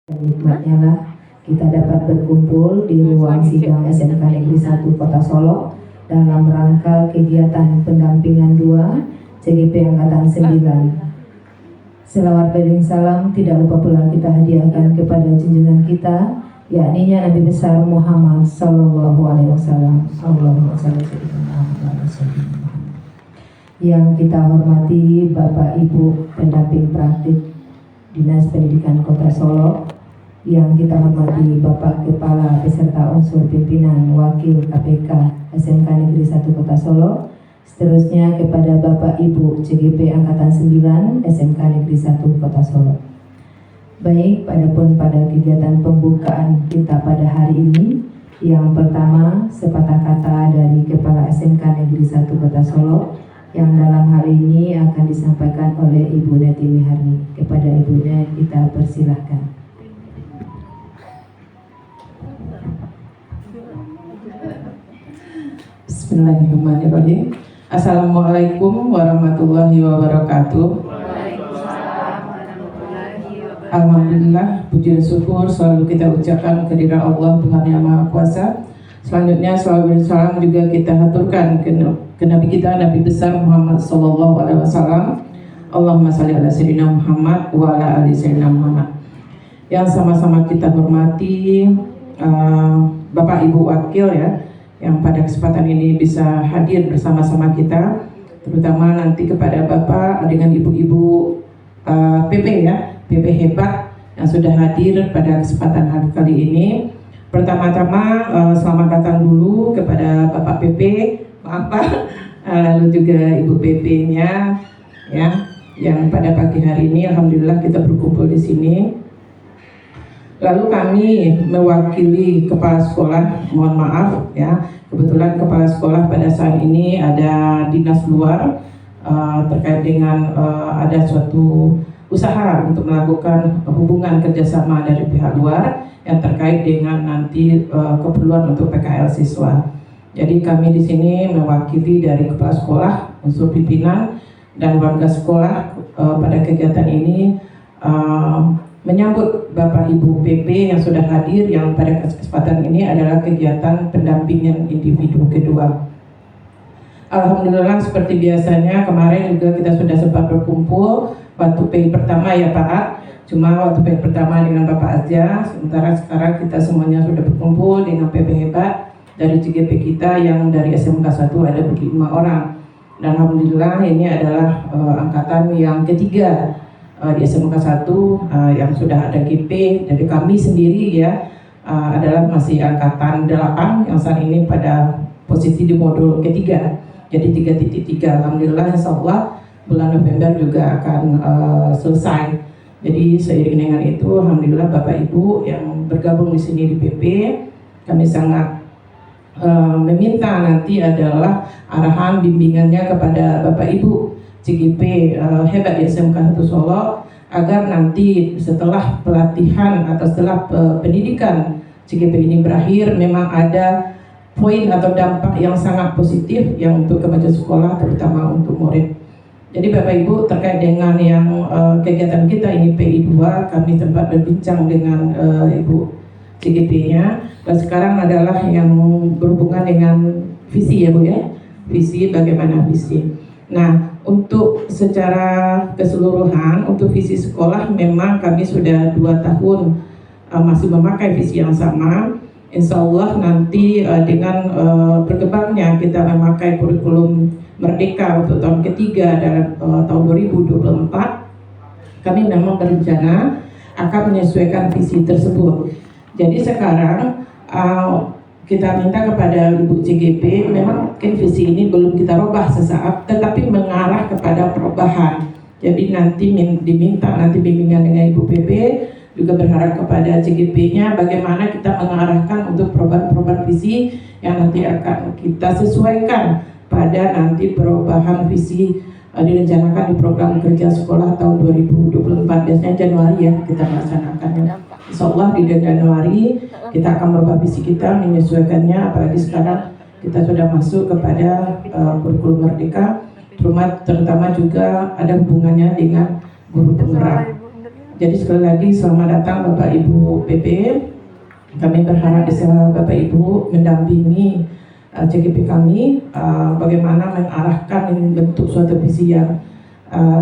Nikmatnya lah kita dapat berkumpul di ruang sidang SMK Negeri 1 Kota Solo dalam rangka kegiatan pendampingan 2 CGP Angkatan 9. Selawat beriring salam tidak lupa pula kita hadiahkan kepada junjungan kita, yakni Nabi besar Muhammad Sallallahu Alaihi Wasallam. Allahumma shalli ala Muhammad. Yang kita hormati Bapak Ibu pendamping praktik Dinas Pendidikan Kota Solo, yang kita hormati Bapak Kepala beserta unsur pimpinan wakil KPK SMK Negeri 1 Kota Solo, seterusnya kepada Bapak Ibu CGP Angkatan 9 SMK Negeri 1 Kota Solo. Baik, pada kegiatan pembukaan kita pada hari ini, yang pertama sepatah kata dari Kepala SMK Negeri 1 Kota Solo, yang dalam hal ini akan disampaikan oleh Ibu Neti Miharni. Kepada Ibu Neti kita persilahkan. Bismillahirrahmanirrahim. Assalamualaikum warahmatullahi wabarakatuh. Alhamdulillah, puji dan syukur selalu kita ucapkan kehadirat Allah Tuhan Yang Maha Kuasa. Selanjutnya salawat dan salam juga kita haturkan ke Nabi kita, Nabi besar Muhammad Sallallahu Alaihi Wasallam. Allahumma salli ala Sayyidina Muhammad wa ala ali Sayyidina Muhammad. Yang sama-sama kita hormati Bapak Ibu Wakil ya, yang pada kesempatan ini bisa hadir bersama-sama kita, terutama nanti kepada Bapak dengan Ibu-Ibu PP ya, PP hebat yang sudah hadir pada kesempatan hari kali ini. Pertama-tama selamat datang dulu kepada Bapak PP, maaf Pak, lalu juga Ibu PP-nya ya, yang pada pagi hari ini alhamdulillah kita berkumpul di sini. Lalu kami mewakili kepala sekolah, mohon maaf ya, kebetulan kepala sekolah pada saat ini ada dinas luar terkait dengan ada suatu usaha untuk melakukan hubungan kerjasama dari pihak luar yang terkait dengan nanti keperluan untuk PKL siswa. Jadi kami di sini mewakili dari kepala sekolah, unsur pimpinan dan warga sekolah pada kegiatan ini menyambut Bapak Ibu PP yang sudah hadir, yang pada kesempatan ini adalah kegiatan pendampingan individu kedua. Alhamdulillah seperti biasanya kemarin juga kita sudah sempat berkumpul waktu PI pertama ya Pak. Cuma waktu PI pertama dengan Bapak aja, sementara sekarang kita semuanya sudah berkumpul dengan PP hebat dari CGP kita yang dari SMK 1 ada 5 orang. Dan alhamdulillah ini adalah angkatan yang ketiga di SMK 1 yang sudah ada GP. Jadi kami sendiri ya adalah masih angkatan 8 yang saat ini pada posisi di modul ketiga. Jadi 3.3. Alhamdulillah insyaallah bulan November juga akan selesai. Jadi seiring dengan itu alhamdulillah Bapak Ibu yang bergabung di sini di PP, kami sangat meminta nanti adalah arahan bimbingannya kepada Bapak Ibu CGP hebat di SMK 1 Solo, agar nanti setelah pelatihan atau setelah pendidikan CGP ini berakhir memang ada poin atau dampak yang sangat positif yang untuk kemajuan sekolah terutama untuk murid. Jadi Bapak Ibu terkait dengan yang kegiatan kita ini PI 2, kami sempat berbincang dengan Ibu CGP-nya, dan sekarang adalah yang berhubungan dengan visi ya Bu ya, visi bagaimana visi. Nah untuk secara keseluruhan untuk visi sekolah memang kami sudah 2 tahun masih memakai visi yang sama. Insya Allah nanti dengan berkembangnya kita memakai kurikulum Merdeka untuk tahun ketiga dalam tahun 2024, kami memang berencana akan menyesuaikan visi tersebut. Jadi sekarang kita minta kepada Ibu CGP, memang mungkin visi ini belum kita rubah sesaat, tetapi mengarah kepada perubahan. Jadi nanti diminta nanti bimbingan dengan Ibu PP, juga berharap kepada CGP-nya bagaimana kita mengarahkan untuk perubahan-perubahan visi yang nanti akan kita sesuaikan pada nanti perubahan visi direncanakan di program kerja sekolah tahun 2024, biasanya Januari ya kita melaksanakannya. Insya Allah di Januari kita akan merubah visi kita, menyesuaikannya, apalagi sekarang kita sudah masuk kepada kurikulum Merdeka, terutama juga ada hubungannya dengan guru penggerak. Jadi sekali lagi selamat datang Bapak Ibu PP. Kami berharap bisa Bapak Ibu mendampingi CGP kami bagaimana mengarahkan membentuk suatu visi yang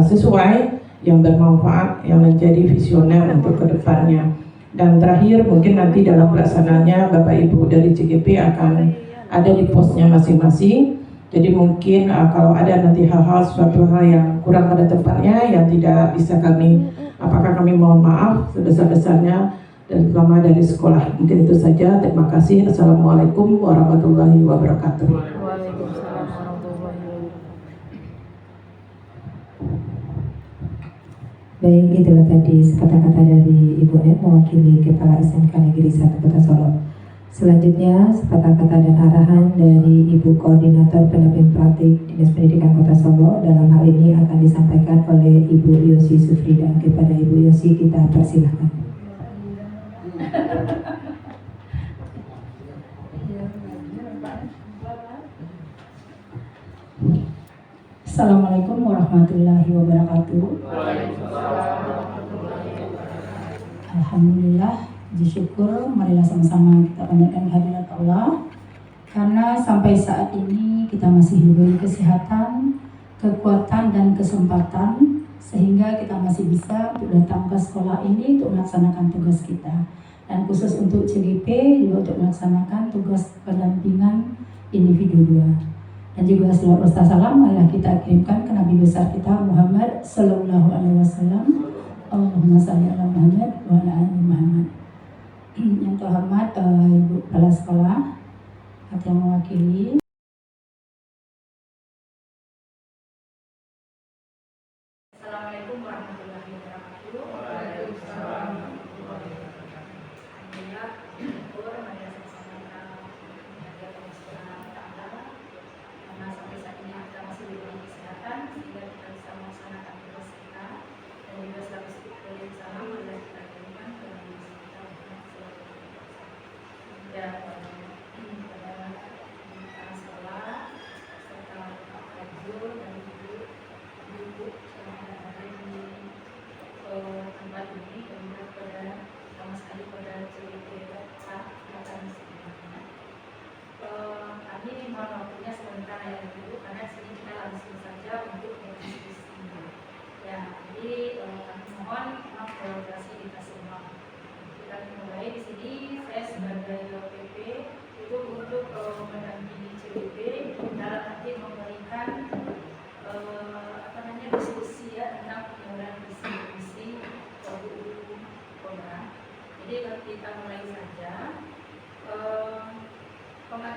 sesuai, yang bermanfaat, yang menjadi visioner untuk kedepannya. Dan terakhir mungkin nanti dalam pelaksanaannya Bapak Ibu dari CGP akan ada di posnya masing-masing. Jadi mungkin kalau ada nanti hal-hal suatu hal yang kurang pada tempatnya yang tidak bisa kami, apakah kami mohon maaf sebesar-besarnya dan terutama dari sekolah. Mungkin itu saja. Terima kasih. Assalamualaikum warahmatullahi wabarakatuh. Waalaikumsalam warahmatullahi wabarakatuh. Baik, itulah tadi kata-kata dari Ibu M mewakili Kepala SMK Negeri 1 Kota Solo. Selanjutnya, kata-kata dan arahan dari Ibu Koordinator Pendamping Praktik Dinas Pendidikan Kota Solo dalam hal ini akan disampaikan oleh Ibu Yosi Sufrida. Kepada Ibu Yosi kita persilahkan. Assalamualaikum warahmatullahi wabarakatuh. Alhamdulillah, puji syukur, marilah sama-sama kita panjatkan kehadirat Allah. Karena sampai saat ini kita masih diberi kesehatan, kekuatan dan kesempatan sehingga kita masih bisa untuk datang ke sekolah ini untuk melaksanakan tugas kita. Dan khusus untuk CGP juga untuk melaksanakan tugas pendampingan individu 2. Dan juga salawat serta salam marilah kita kirimkan ke Nabi besar kita Muhammad Sallallahu Alaihi Wasallam. Allahumma salli ala Muhammad wa ala ali Muhammad. Yang terhormat Ibu Kepala Sekolah yang mewakili. Assalamualaikum warahmatullahi wabarakatuh. Alhamdulillah, syukur marilah sama-sama menjaga kebersihan kita. Karena sampai saat ini kita masih diberi kesehatan sehingga kita bisa melaksanakan tugas kita dan juga selalu seperti sama marilah kita kirimkan ke Nabi kita dan kepada anak sekolah serta Pak Raju dan ibu yang ada di tempat ini dan juga kepada sama sekali pada CGP akan sebenarnya. Kami mohon waktunya sebentar ya dulu karena sini kita langsung saja untuk berdiskusi. Ya, jadi kami mohon maaf kolaborasi kita semua. Kita mulai di sini. Saya sebagai PP itu untuk mendampingi CGP dalam arti memberikan diskusi ya tentang penyelenggaraan visi program. Jadi kita mulai saja.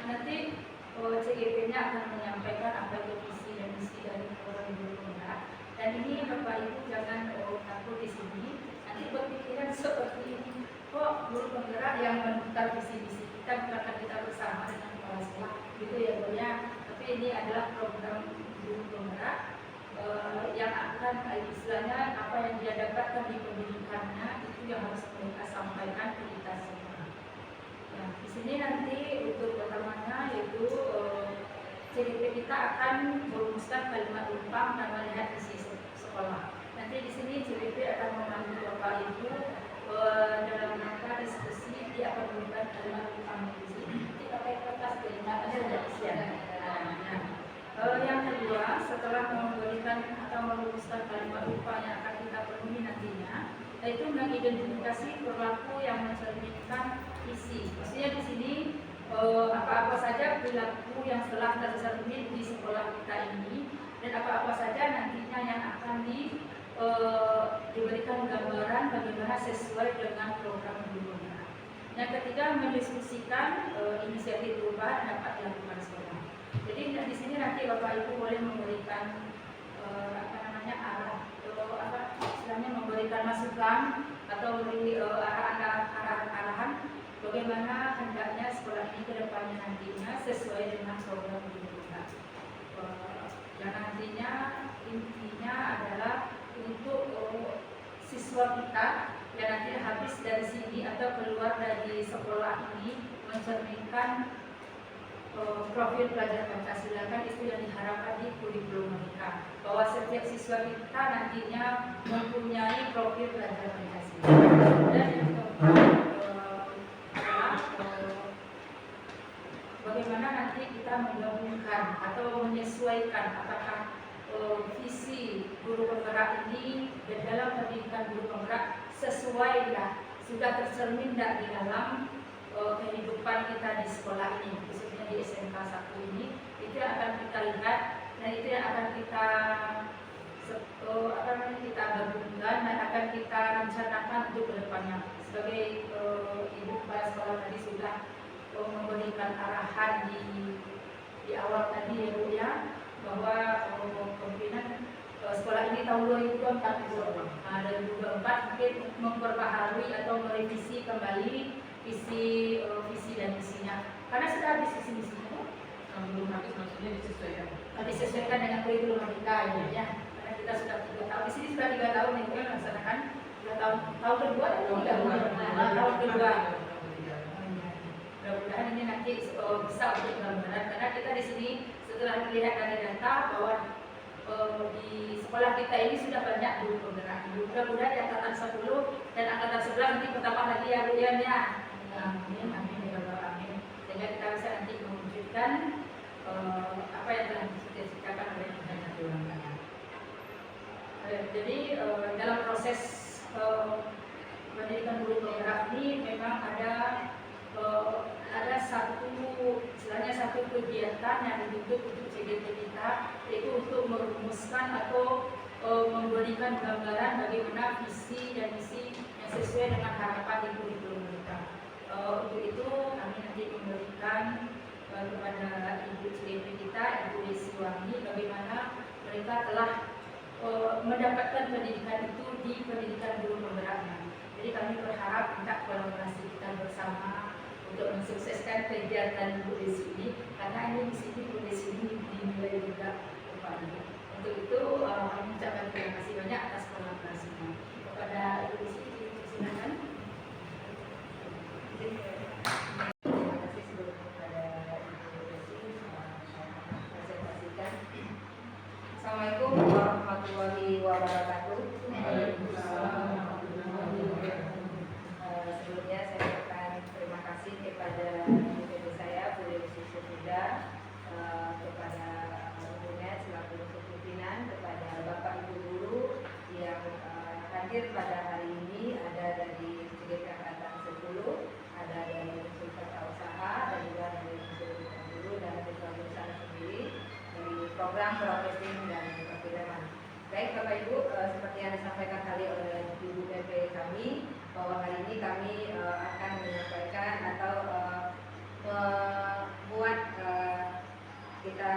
Nanti CGP-nya akan menyampaikan apa itu visi dan misi dari program guru penggerak. Dan ini Bapak Ibu jangan takut di sini. Nanti berpikiran seperti ini. Kok guru penggerak yang menentukan visi misi kita bukan kita bersama dengan kepala sekolah gitu ya Bu ya. Tapi ini adalah program guru penggerak yang akan istilahnya apa yang dia dapatkan di pendidikannya itu yang harus mereka sampaikan ke kita semua. Nah, di sini nanti untuk pertamanya yaitu CGP kita akan merumuskan kalimat umpam dan melihat isi sekolah. Nanti di sini CGP akan memandu Bapak Ibu dalam rangka diskusi. Dia akan memberikan kalimat umpam di sini. Nanti pakai kertas kalimat ada tidak isian. Yang kedua, setelah memberikan atau merumuskan kalimat upah yang akan kita penuhi nantinya, yaitu mengidentifikasi perilaku yang mencerminkan isi. Maksudnya di sini apa-apa saja perilaku yang telah tercermin di sekolah kita ini dan apa-apa saja nantinya yang akan diberikan gambaran bagaimana sesuai dengan program guru. Yang ketiga, mendiskusikan inisiatif perubahan yang dapat dilakukan sekolah. Jadi di sini nanti Bapak Ibu boleh memberikan memberikan masukan atau memberi arahan bagaimana hendaknya sekolah ini ke depannya nantinya sesuai dengan program kita. Yang nantinya intinya adalah untuk siswa kita yang nanti habis dari sini atau keluar dari sekolah ini mencerminkan profil pelajar Pancasila, kan itu yang diharapkan di kurikulum mereka, bahwa setiap siswa kita nantinya mempunyai profil pelajar Pancasila. Dan yang keempat adalah bagaimana nanti kita menggabungkan atau menyesuaikan apakah visi guru penggerak ini dalam pendidikan guru penggerak sesuai sudah tercermin di dalam kehidupan kita di sekolah ini, khususnya di SMK 1 ini. Itu yang akan kita lihat dan itu yang akan kita kita gabungkan dan akan kita rencanakan untuk kedepannya. Sebagai ibu kepala sekolah tadi sudah memberikan arahan di awal tadi ya Bu ya, bahwa kemungkinan sekolah ini tahun 2024 mungkin memperbaharui atau merevisi kembali visi dan misinya, karena sudah habis visi misinya Belum habis, maksudnya disesuaikan. disesuaikan dengan kurikulum mereka ya, karena kita sudah 3 tahun di sini, sudah 3 tahun yang kita melaksanakan 2 tahun kedua dan tahun kedua. Mudah-mudahan ini nanti bisa untuk gambaran, karena kita di sini setelah melihat dari data bahwa di sekolah kita ini sudah banyak guru penggerak. Mudah-mudahan di angkatan 10 dan angkatan 11 nanti bertambah lagi ya Bu ya. Amin, amin ya Allah, amin. Sehingga kita bisa nanti mewujudkan apa yang telah dicita-citakan oleh Insinyur Juwanda. Jadi dalam proses pendidikan guru penggerak ini memang ada satu kegiatan yang dibentuk untuk CGP kita, yaitu untuk merumuskan atau memberikan gambaran bagaimana visi dan misi yang sesuai dengan harapan di kurikulum mereka. Untuk itu kami nanti memberikan kepada Ibu CGP kita, Ibu Desi Wangi, bagaimana mereka telah mendapatkan pendidikan itu di pendidikan guru penggeraknya. Jadi kami berharap minta kolaborasi kita bersama untuk mensukseskan kegiatan Bu Desi ini, karena ini di sini Bu Desi ini dinilai juga kepada Ibu. Untuk itu kami mengucapkan terima kasih banyak atas kolaborasinya. Kepada Ibu Desi, silakan. Terima kasih sebelumnya kepada Ibu Desi. Saya presentasikan. Assalamualaikum warahmatullahi wabarakatuh. Sebelumnya saya ucapkan terima kasih kepada ibu saya, Bu Desi Sufida, kepada ibunya selaku pimpinan, kepada Bapak Ibu guru yang hadir pada hari ini, ada dari CGP Angkatan 10, ada dari Unsur Tata Usaha, dan juga dari Unsur Guru dan Perusahaan sendiri, dari program Profesing dan Perfilman. Baik Bapak Ibu, seperti yang disampaikan tadi oleh Ibu PP kami, bahwa hari ini kami akan menyampaikan atau membuat kita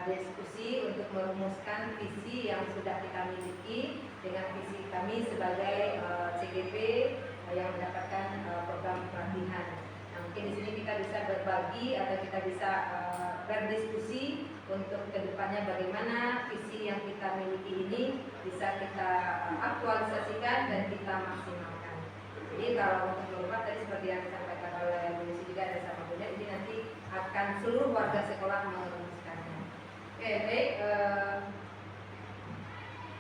diskusi untuk merumuskan visi yang sudah kita miliki dengan visi kami sebagai CGP yang mendapatkan program pelatihan. Nah, mungkin di sini kita bisa berbagi atau kita bisa berdiskusi untuk kedepannya bagaimana visi yang kita miliki ini bisa kita aktualisasikan dan kita maksimalkan. Jadi kalau untuk berupa tadi seperti yang disampaikan oleh Bu Desi juga dan sama Bunda, ini nanti akan seluruh warga sekolah merumuskannya. Oke, baik.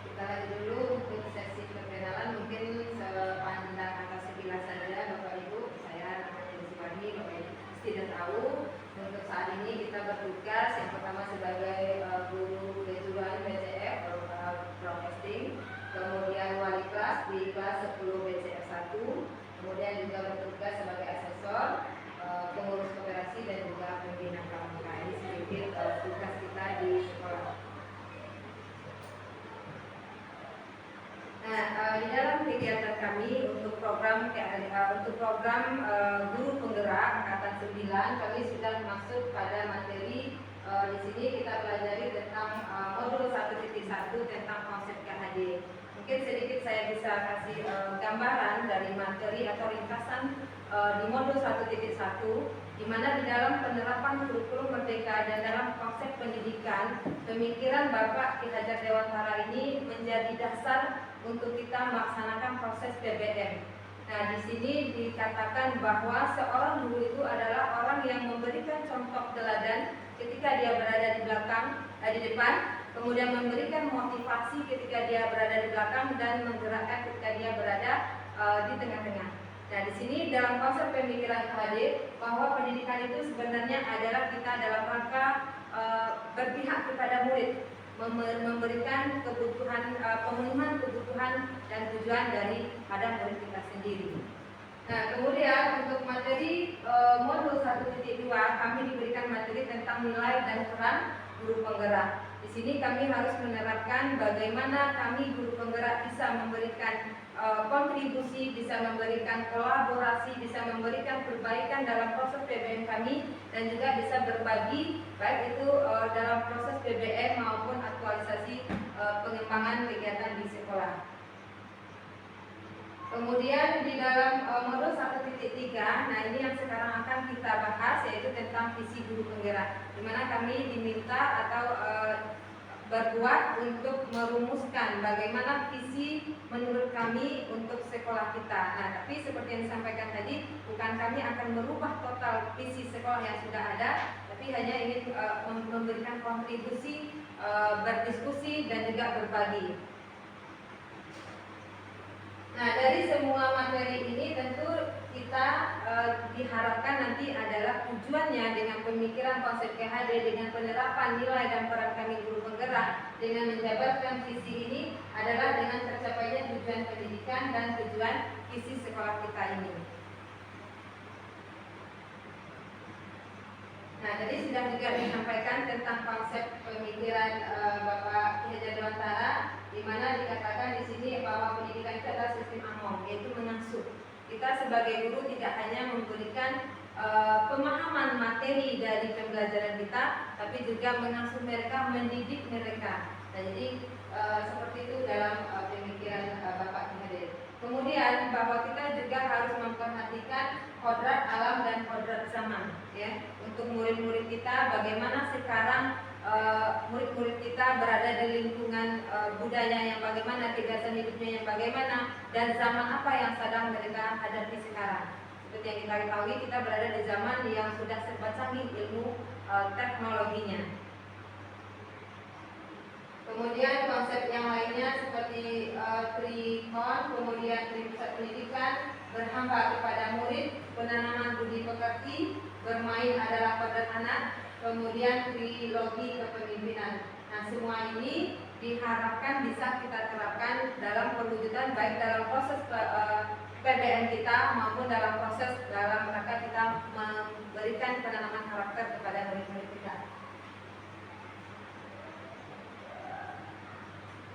Kita lanjut dulu untuk sesi perkenalan, mungkin sepandang atau sekilas saja Bapak Ibu. Saya namanya Desi Wani, Bapak Ibu tidak tahu. Untuk saat ini kita bertugas yang pertama sebagai guru kejuruan BCF atau Profesing, kemudian wali kelas di kelas 10 BCF 1, kemudian juga bertugas sebagai asesor, pengurus koperasi dan juga pembina pramuka. Ini sedikit tugas kita di sekolah. Nah, di dalam kegiatan kami untuk program guru penggerak angkatan 9, kami sudah masuk pada materi. Di sini kita pelajari tentang modul 1.1 tentang konsep KHD. Mungkin sedikit saya bisa kasih gambaran dari materi atau ringkasan di modul 1.1, di mana di dalam penerapan kurikulum merdeka dan dalam konsep pendidikan, pemikiran Bapak Ki Hajar Dewantara ini menjadi dasar untuk kita melaksanakan proses PBM. Nah, di sini dikatakan bahwa seorang guru itu adalah orang yang memberikan contoh teladan ketika dia berada di belakang, di depan, kemudian memberikan motivasi ketika dia berada di belakang dan menggerakkan ketika dia berada di tengah-tengah. Nah, di sini dalam konsep pemikiran KHD bahwa pendidikan itu sebenarnya adalah kita dalam rangka berpihak kepada murid, memberikan kebutuhan, pemenuhan kebutuhan dan tujuan daripada murid kita sendiri. Nah, kemudian untuk materi modul 1.2 kami diberikan materi tentang nilai dan peran guru penggerak. Di sini kami harus menerapkan bagaimana kami guru penggerak bisa memberikan kontribusi, bisa memberikan kolaborasi, bisa memberikan perbaikan dalam proses PBM kami, dan juga bisa berbagi baik itu dalam proses PBM maupun aktualisasi pengembangan kegiatan di sekolah. Kemudian di dalam modul 1.3, nah ini yang sekarang akan kita bahas, yaitu tentang visi guru penggerak, di mana kami diminta atau berbuat untuk merumuskan bagaimana visi menurut kami untuk sekolah kita. Nah, tapi seperti yang disampaikan tadi, bukan kami akan merubah total visi sekolah yang sudah ada, tapi hanya ingin memberikan kontribusi, berdiskusi dan juga berbagi. Nah, dari semua materi ini tentu kita diharapkan nanti adalah tujuannya dengan pemikiran konsep KHD, dengan penerapan nilai dan peran kami guru penggerak, dengan menjabarkan visi ini adalah dengan tercapainya tujuan pendidikan dan tujuan visi sekolah kita ini. Nah, tadi sudah juga disampaikan tentang konsep pemikiran Bapak Ki Hajar Dewantara, di mana dikatakan di sini bahwa pendidikan itu adalah sistem among, yaitu mengasuh. Kita sebagai guru tidak hanya memberikan pemahaman materi dari pembelajaran kita, tapi juga mengasuh mereka, mendidik mereka. Nah, jadi seperti itu dalam pemikiran Bapak Ki Hajar. Kemudian bahwa kita juga harus memperhatikan kodrat alam dan kodrat zaman, ya, untuk murid-murid kita. Bagaimana sekarang murid-murid kita berada di lingkungan budaya yang bagaimana, kegiatan hidupnya yang bagaimana, dan zaman apa yang sedang mereka hadapi sekarang. Seperti yang kita ketahui, kita berada di zaman yang sudah serba canggih ilmu teknologinya. Kemudian konsep yang lainnya seperti trikon, kemudian tripusat pendidikan, berhamba kepada murid, penanaman budi pekerti, bermain adalah kodrat anak, kemudian trilogi kepemimpinan. Nah, semua ini diharapkan bisa kita terapkan dalam perwujudan baik dalam proses PBM kita maupun dalam proses dalam rangka kita memberikan penanaman karakter kepada murid-murid kita.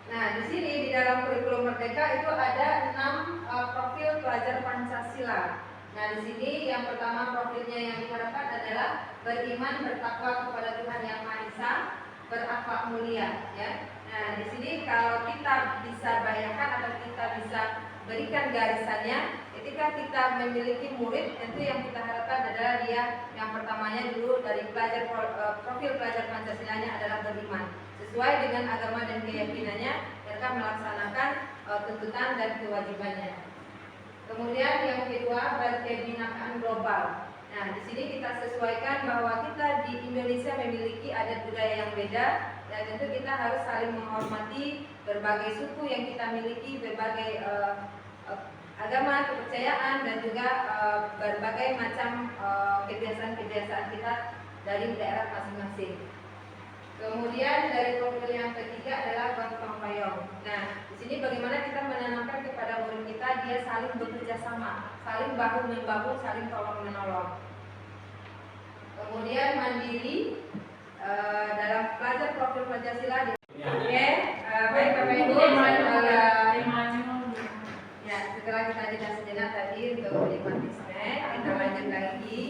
Nah, di sini di dalam kurikulum Merdeka itu ada 6 profil pelajar Pancasila. Nah, di sini yang pertama profilnya yang diharapkan adalah beriman, bertakwa kepada Tuhan Yang Maha Esa, berakhlak mulia, ya. Nah, di sini kalau kita bisa bayangkan atau kita bisa berikan garisannya, ketika kita memiliki murid, tentu yang kita harapkan adalah dia yang pertamanya dulu dari profil pelajar Pancasilanya adalah beriman. Sesuai dengan agama dan keyakinannya, mereka melaksanakan tuntutan dan kewajibannya. Kemudian yang kedua, berkebinekaan global. Nah, di sini kita sesuaikan bahwa kita di Indonesia memiliki adat budaya yang beda, dan tentu kita harus saling menghormati berbagai suku yang kita miliki, berbagai agama, kepercayaan, dan juga berbagai macam kebiasaan-kebiasaan kita dari daerah masing-masing. Kemudian dari profil yang ketiga adalah gotong royong. Nah, di sini bagaimana kita menanamkan kepada murid kita dia saling bekerja sama, saling bahu membahu, saling tolong menolong. Kemudian mandiri dalam pelajar profil Pancasila. Oke, baik Bapak Ibu, ya setelah kita jeda sejenak tadi untuk menikmati snack, kita lanjut lagi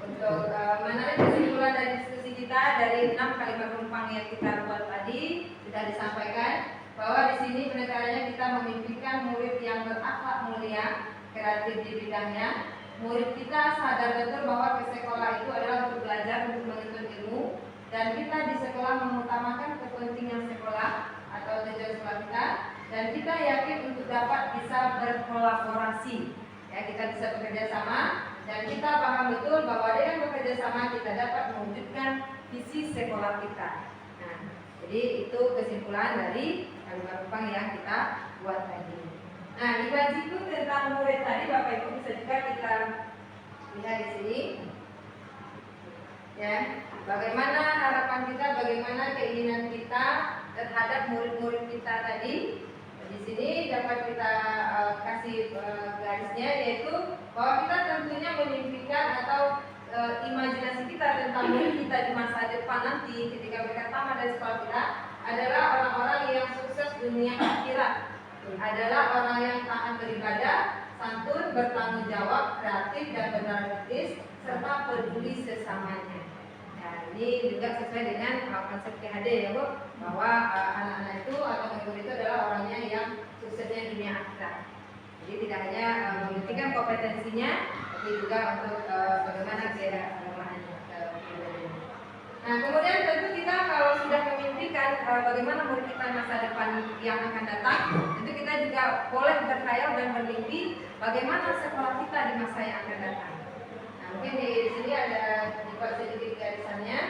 untuk menarik kesimpulan dari diskusi kita dari 6 kalimat penumpang yang kita buat tadi. Sudah disampaikan bahwa di sini penekanannya kita memimpikan murid yang berakhlak mulia, kreatif di bidangnya. Murid kita sadar betul bahwa ke sekolah itu adalah untuk belajar, untuk menuntut ilmu, dan kita di sekolah mengutamakan kepentingan sekolah atau tujuan sekolah kita, dan kita yakin untuk dapat bisa berkolaborasi Ya, kita bisa bekerja sama dan kita paham betul bahwa dengan bekerja sama kita dapat mewujudkan visi sekolah kita. Nah, jadi itu kesimpulan dari kalimat Rupang yang kita buat tadi. Nah, di bajiku tentang murid tadi Bapak Ibu bisa juga kita lihat di sini. Ya, bagaimana harapan kita, bagaimana keinginan kita terhadap murid-murid kita tadi. Di sini dapat kita kasih garisnya, yaitu bahwa kita tentunya memimpikan atau imajinasi kita tentang murid kita di masa depan nanti ketika mereka tamat dari sekolah kita adalah orang-orang yang sukses dunia akhirat, adalah orang yang taat beribadah, santun, bertanggung jawab, kreatif dan bernarsistis serta peduli sesamanya. Ini juga sesuai dengan konsep PHD ya Bu, bahwa anak-anak itu atau murid itu adalah orangnya yang suksesnya dunia akhirat. Jadi tidak hanya membuktikan kompetensinya, tapi juga untuk bagaimana keagamaannya. Nah, kemudian tentu kita kalau sudah memimpikan bagaimana murid kita masa depan yang akan datang, tentu kita juga boleh berkhayal dan bermimpi bagaimana sekolah kita di masa yang akan datang. Mungkin di sini ada dibuat sedikit garisannya.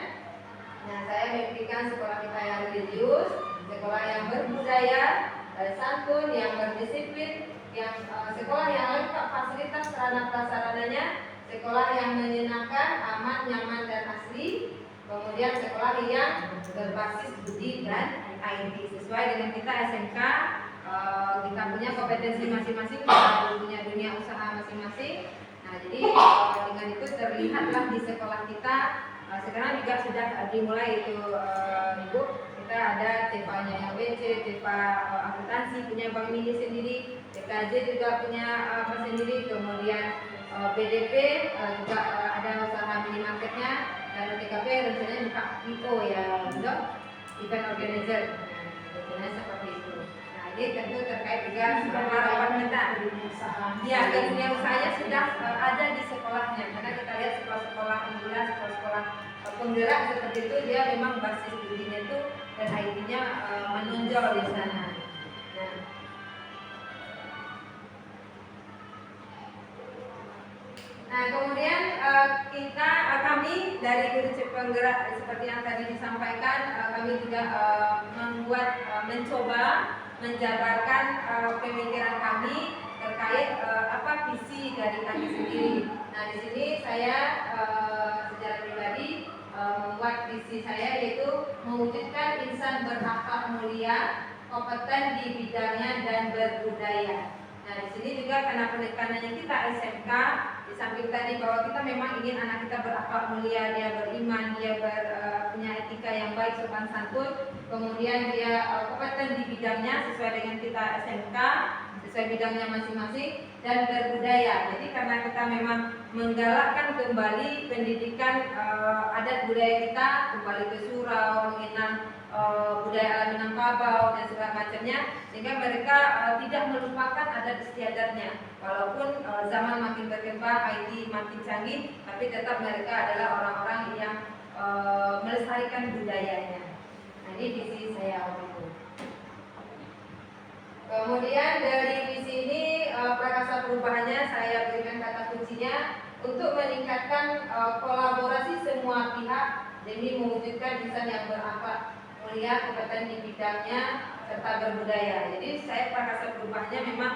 Nah, saya memimpikan sekolah kita yang religius, sekolah yang berbudaya, santun, yang berdisiplin, yang sekolah yang lengkap fasilitas sarana prasarananya, sekolah yang menyenangkan, aman, nyaman dan asli. Kemudian sekolah yang berbasis budi dan IT sesuai dengan kita SMK. Kita punya kompetensi masing-masing, kita punya dunia usaha masing-masing. Nah, jadi dengan itu terlihatlah di sekolah kita sekarang juga sudah dimulai itu Ibu, kita ada TEPA-nya yang WC, TEPA akuntansi punya Bank Mini sendiri, TKJ juga punya apa sendiri, kemudian BDP juga ada usaha minimarketnya, dan TKP rencananya buka IO ya, untuk event organizer. Nah, rencananya seperti itu. Nah, ini tentu terkait juga harapan kita. Ya, ke dunia usahanya sudah ada di sekolahnya, karena kita lihat sekolah-sekolah unggulan, sekolah-sekolah penggerak seperti itu dia memang basis budinya itu dan IT-nya menonjol di sana. Nah, kemudian kami dari Guru Penggerak seperti yang tadi disampaikan, kami juga mencoba menjabarkan pemikiran kami terkait apa visi dari kami sendiri. Nah, di sini saya secara pribadi membuat visi saya yaitu mewujudkan insan berakhlak mulia, kompeten di bidangnya dan berbudaya. Nah, di sini juga karena penekanannya kita SMK, di samping tadi bahwa kita memang ingin anak kita berakhlak mulia, dia beriman, dia punya etika yang baik, sopan santun, kemudian dia kompeten di bidangnya sesuai dengan kita SMK, sesuai bidangnya masing-masing, dan berbudaya. Jadi karena kita memang menggalakkan kembali pendidikan adat budaya kita, kembali ke surau, mengenang budaya alam Minangkabau dan segala macamnya, sehingga mereka tidak melupakan adat istiadatnya. Walaupun zaman makin berkembang, IT makin canggih, tapi tetap mereka adalah orang-orang yang melestarikan budayanya. Nah, ini visi saya waktu itu. Kemudian dari visi ini prakasa perubahannya saya berikan kata kuncinya untuk meningkatkan kolaborasi semua pihak demi mewujudkan insan yang berakhlak mulia, kompeten di bidangnya serta berbudaya. Jadi saya prakasa perubahannya memang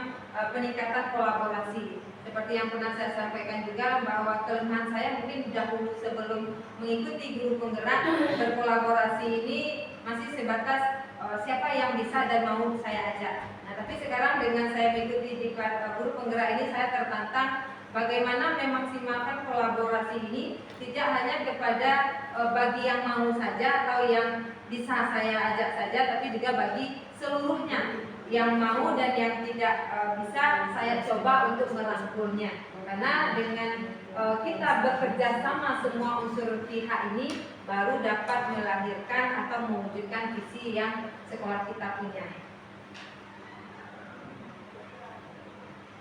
peningkatan kolaborasi. Seperti yang pernah saya sampaikan juga bahwa kelemahan saya mungkin dahulu sebelum mengikuti Guru Penggerak, berkolaborasi ini masih sebatas siapa yang bisa dan mau saya ajak. Nah, tapi sekarang dengan saya mengikuti di Guru Penggerak ini, saya tertantang bagaimana memaksimalkan kolaborasi ini tidak hanya kepada bagi yang mau saja atau yang bisa saya ajak saja, tapi juga bagi seluruhnya yang mau dan yang tidak bisa saya coba untuk merangkulnya. Karena dengan kita bekerja sama semua unsur pihak ini baru dapat melahirkan atau mewujudkan visi yang sekolah kita punya.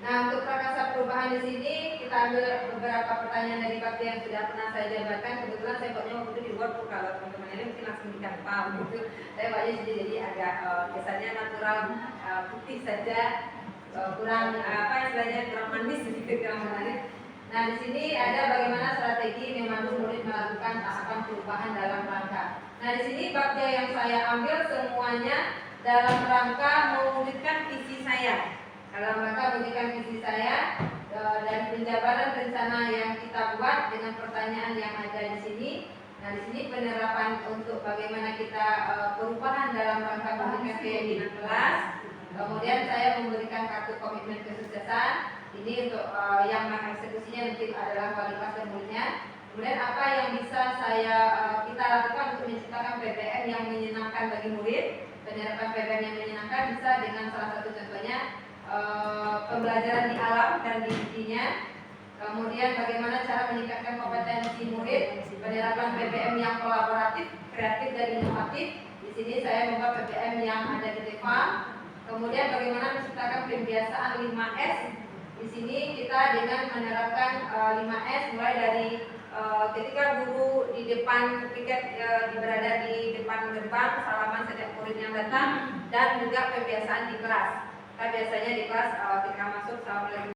Nah, untuk prakasa perubahan di sini kita ambil beberapa pertanyaan dari Pak yang sudah pernah saya jabarkan. Kebetulan saya buatnya waktu itu di luar, kalau teman-teman ini mungkin langsung dikatakan gitu. Saya buatnya jadi agak kesannya natural, putih saja. kurang istilahnya kurang manis sedikit kurang menarik. Nah, di sini ada bagaimana strategi memandu murid melakukan tahapan perubahan dalam rangka. Nah, di sini babnya yang saya ambil semuanya dalam rangka mewujudkan visi saya. Dalam rangka mewujudkan visi saya dan penjabaran rencana yang kita buat dengan pertanyaan yang ada di sini. Nah, di sini penerapan untuk bagaimana kita perubahan dalam rangka mewujudkan keyakinan kelas. Kemudian saya memberikan kartu komitmen kesuksesan. Ini untuk yang mengeksekusinya nanti adalah wali kelas dan muridnya. Kemudian apa yang bisa kita lakukan untuk menciptakan PPM yang menyenangkan bagi murid. Penerapan PPM yang menyenangkan bisa dengan salah satu contohnya pembelajaran di alam dan di intinya. Kemudian bagaimana cara meningkatkan kompetensi murid. Penerapan PPM yang kolaboratif, kreatif dan inovatif. Di sini saya membuat PPM yang ada di TEPA. Kemudian bagaimana menciptakan pembiasaan 5S. Di sini kita dengan menerapkan 5S mulai dari ketika guru di depan piket berada di depan gerbang, salaman setiap murid yang datang, dan juga pembiasaan di kelas. Kita biasanya di kelas ketika masuk, assalamualaikum